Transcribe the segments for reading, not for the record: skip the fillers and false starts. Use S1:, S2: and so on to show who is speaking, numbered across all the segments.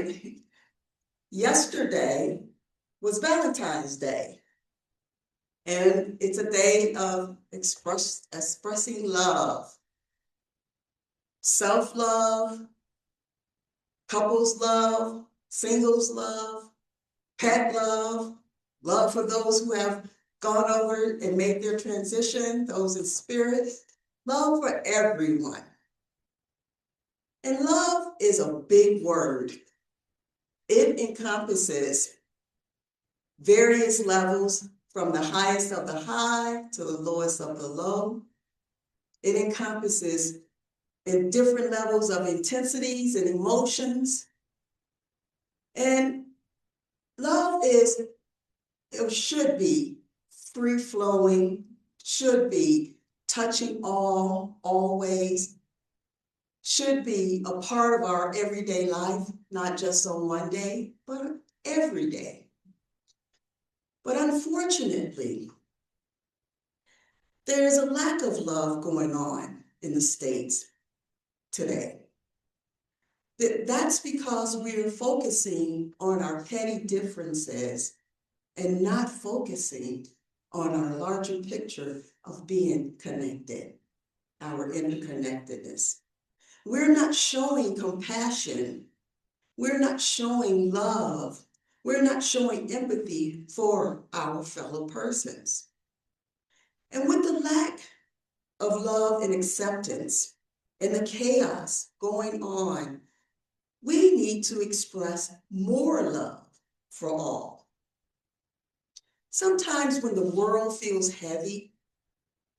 S1: And yesterday was Valentine's Day. And it's a day of expressing love, self-love, couples love, singles love, pet love, love for those who have gone over and made their transition, those in spirit, love for everyone. And love is a big word. It encompasses various levels, from the highest of the high to the lowest of the low. It encompasses in different levels of intensities and emotions. And love it should be free-flowing, should be touching all, always, should be a part of our everyday life, not just on one day, but every day. But unfortunately, there is a lack of love going on in the States today. That's because we're focusing on our petty differences and not focusing on our larger picture of being connected, our interconnectedness. We're not showing compassion. We're not showing love. We're not showing empathy for our fellow persons. And with the lack of love and acceptance and the chaos going on, we need to express more love for all. Sometimes when the world feels heavy,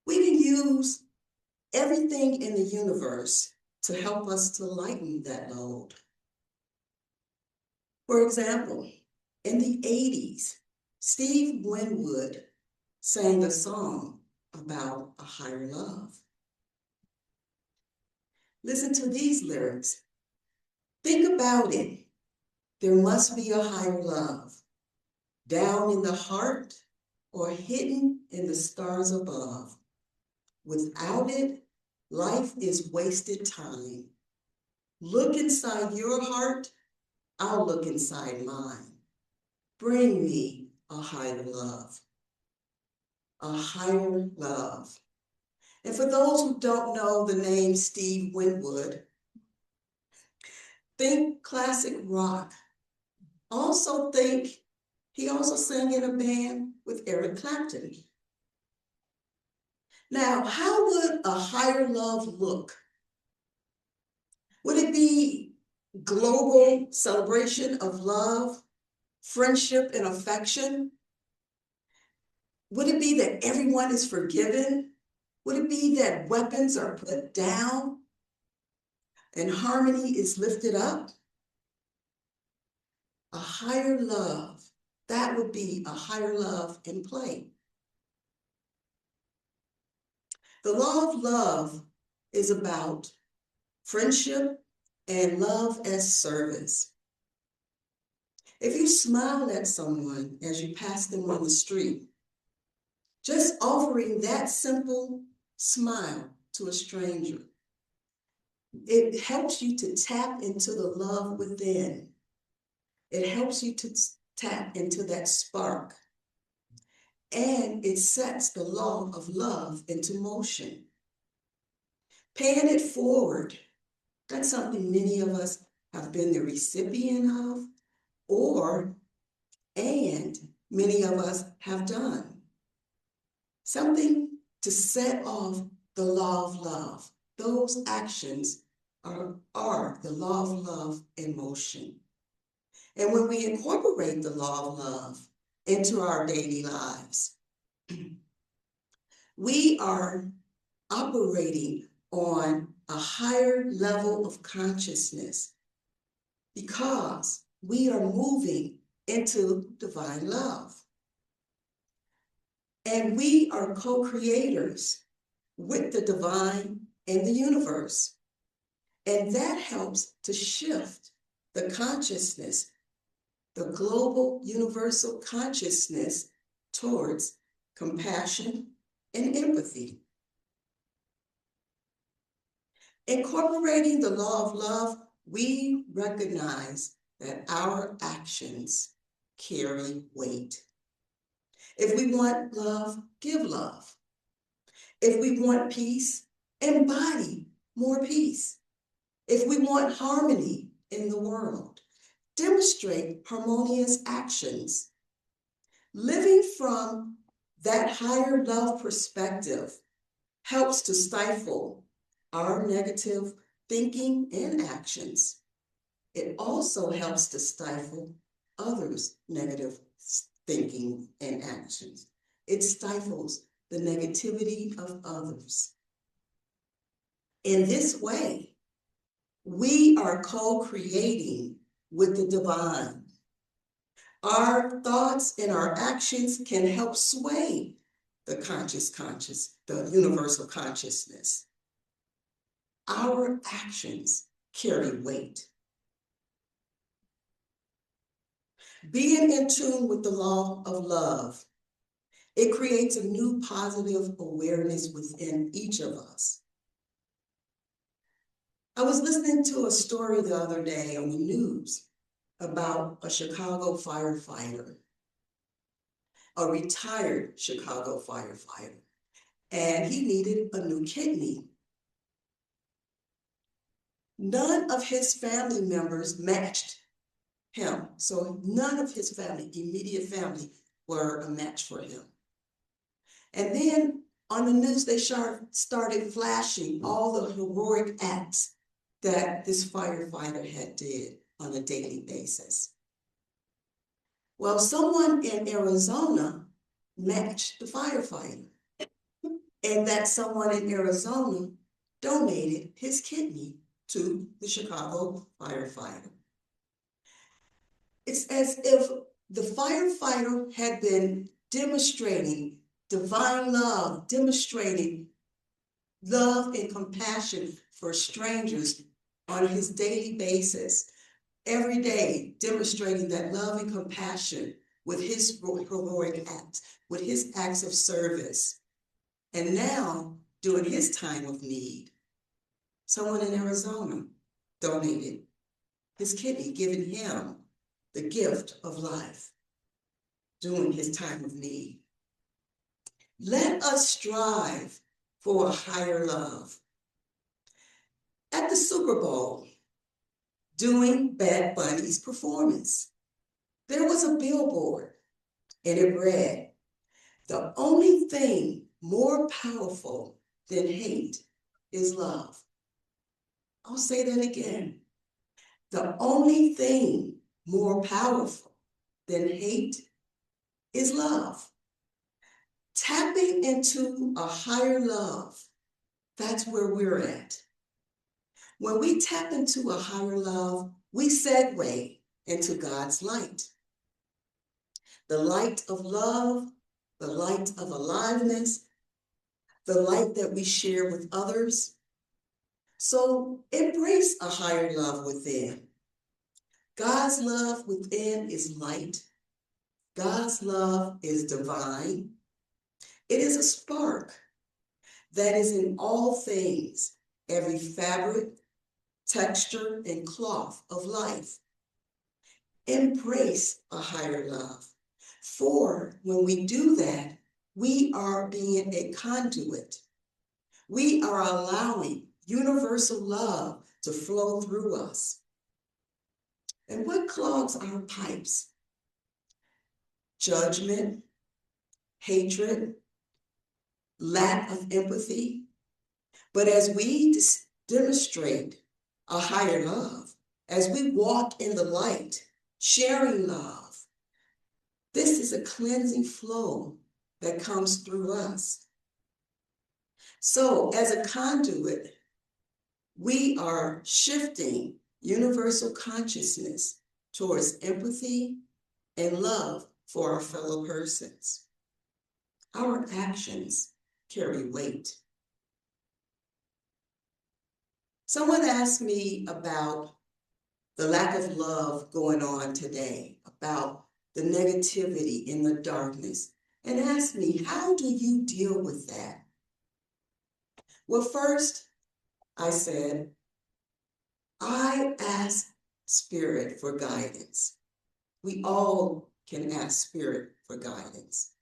S1: we can use everything in the universe to help us to lighten that load. For example, in the 80s, Steve Winwood sang a song about a higher love. Listen to these lyrics. Think about it. There must be a higher love, down in the heart or hidden in the stars above. Without it, life is wasted time. Look inside your heart, I'll look inside mine. Bring me a higher love. A higher love. And for those who don't know the name Steve Winwood, think classic rock. Also think he also sang in a band with Eric Clapton. Now, how would a higher love look? Would it be global celebration of love, friendship, and affection? Would it be that everyone is forgiven? Would it be that weapons are put down and harmony is lifted up? A higher love, that would be a higher love in play. The law of love is about friendship and love as service. If you smile at someone as you pass them on the street, just offering that simple smile to a stranger, it helps you to tap into the love within. It helps you to tap into that spark. And it sets the law of love into motion. Paying it forward, that's something many of us have been the recipient of, and many of us have done. Something to set off the law of love. Those actions are the law of love in motion. And when we incorporate the law of love into our daily lives, we are operating on a higher level of consciousness because we are moving into divine love. And we are co-creators with the divine and the universe. And that helps to shift the consciousness, the global universal consciousness, towards compassion and empathy. Incorporating the law of love, we recognize that our actions carry weight. If we want love, give love. If we want peace, embody more peace. If we want harmony in the world, demonstrate harmonious actions. Living from that higher love perspective helps to stifle our negative thinking and actions. It also helps to stifle others' negative thinking and actions. It stifles the negativity of others. In this way, we are co-creating with the divine. Our thoughts and our actions can help sway the the universal consciousness. Our actions carry weight. Being in tune with the law of love, it creates a new positive awareness within each of us. I was listening to a story the other day on the news about a Chicago firefighter, a retired Chicago firefighter, and he needed a new kidney. None of his family members matched him. So none of his family, immediate family, were a match for him. And then on the news, they started flashing all the heroic acts that this firefighter had did on a daily basis. Well, someone in Arizona matched the firefighter, and that someone in Arizona donated his kidney to the Chicago firefighter. It's as if the firefighter had been demonstrating divine love, demonstrating love and compassion for strangers on his daily basis, every day demonstrating that love and compassion with his heroic acts, with his acts of service. And now, during his time of need, someone in Arizona donated his kidney, giving him the gift of life during his time of need. Let us strive for a higher love. At the Super Bowl, during Bad Bunny's performance, there was a billboard, and it read, "The only thing more powerful than hate is love." I'll say that again. The only thing more powerful than hate is love. Tapping into a higher love, that's where we're at. When we tap into a higher love, we segue into God's light. The light of love, the light of aliveness, the light that we share with others. So embrace a higher love within. God's love within is light. God's love is divine. It is a spark that is in all things, every fabric, texture, and cloth of life. Embrace a higher love. For when we do that, we are being a conduit. We are allowing universal love to flow through us. And what clogs our pipes? Judgment, hatred, lack of empathy. But as we demonstrate a higher love, as we walk in the light, sharing love, this is a cleansing flow that comes through us. So as a conduit, we are shifting universal consciousness towards empathy and love for our fellow persons. Our actions carry weight. Someone asked me about the lack of love going on today, about the negativity in the darkness, and asked me, how do you deal with that? Well, first, I said, I ask Spirit for guidance. We all can ask Spirit for guidance.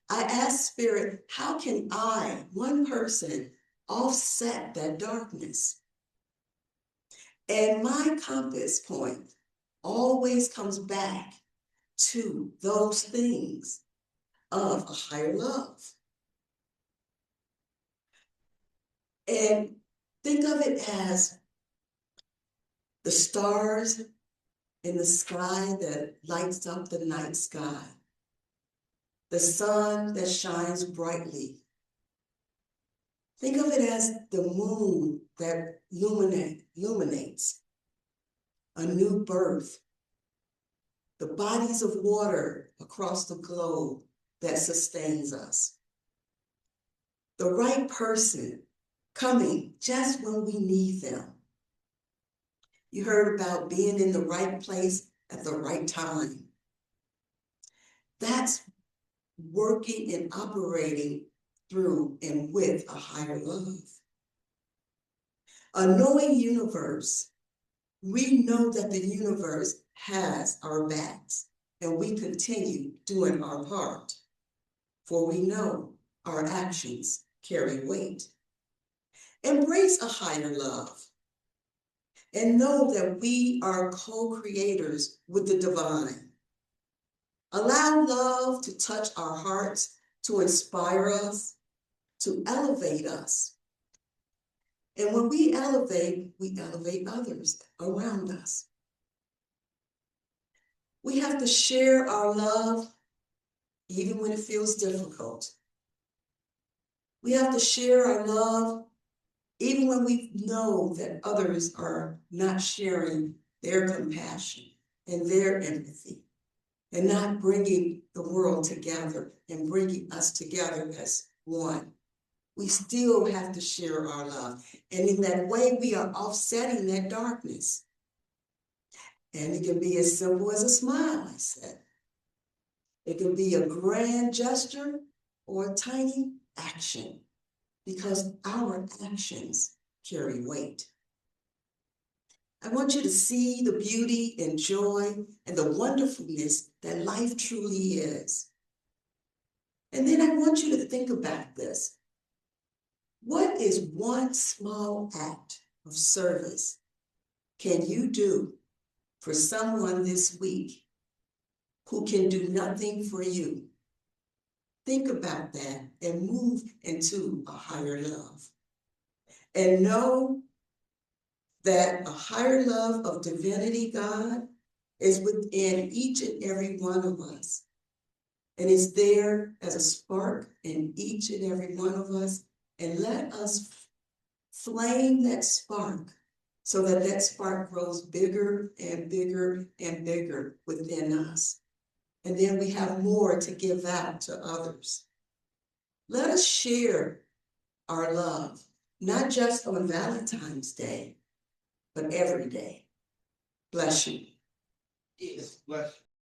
S1: I asked Spirit, how can I, one person, offset that darkness? And my compass point always comes back to those things of a higher love. And think of it as the stars in the sky that lights up the night sky, the sun that shines brightly. Think of it as the moon that illuminates a new birth, the bodies of water across the globe that sustains us, the right person coming just when we need them. You heard about being in the right place at the right time. That's working and operating through and with a higher love. A knowing universe, we know that the universe has our backs, and we continue doing our part, for we know our actions carry weight. Embrace a higher love and know that we are co-creators with the divine. Allow love to touch our hearts, to inspire us, to elevate us. And when we elevate others around us. We have to share our love even when it feels difficult. We have to share our love even when we know that others are not sharing their compassion and their empathy and not bringing the world together and bringing us together as one. We still have to share our love. And in that way, we are offsetting that darkness. And it can be as simple as a smile, I said. It can be a grand gesture or a tiny action, because our actions carry weight. I want you to see the beauty and joy and the wonderfulness that life truly is. And then I want you to think about this. What is one small act of service can you do for someone this week who can do nothing for you? Think about that and move into a higher love. And know that a higher love of divinity, God, is within each and every one of us. And is there as a spark in each and every one of us. And let us flame that spark so that that spark grows bigger and bigger and bigger within us. And then we have more to give out to others. Let us share our love, not just on Valentine's Day, but every day. Bless you.
S2: Yes, bless you.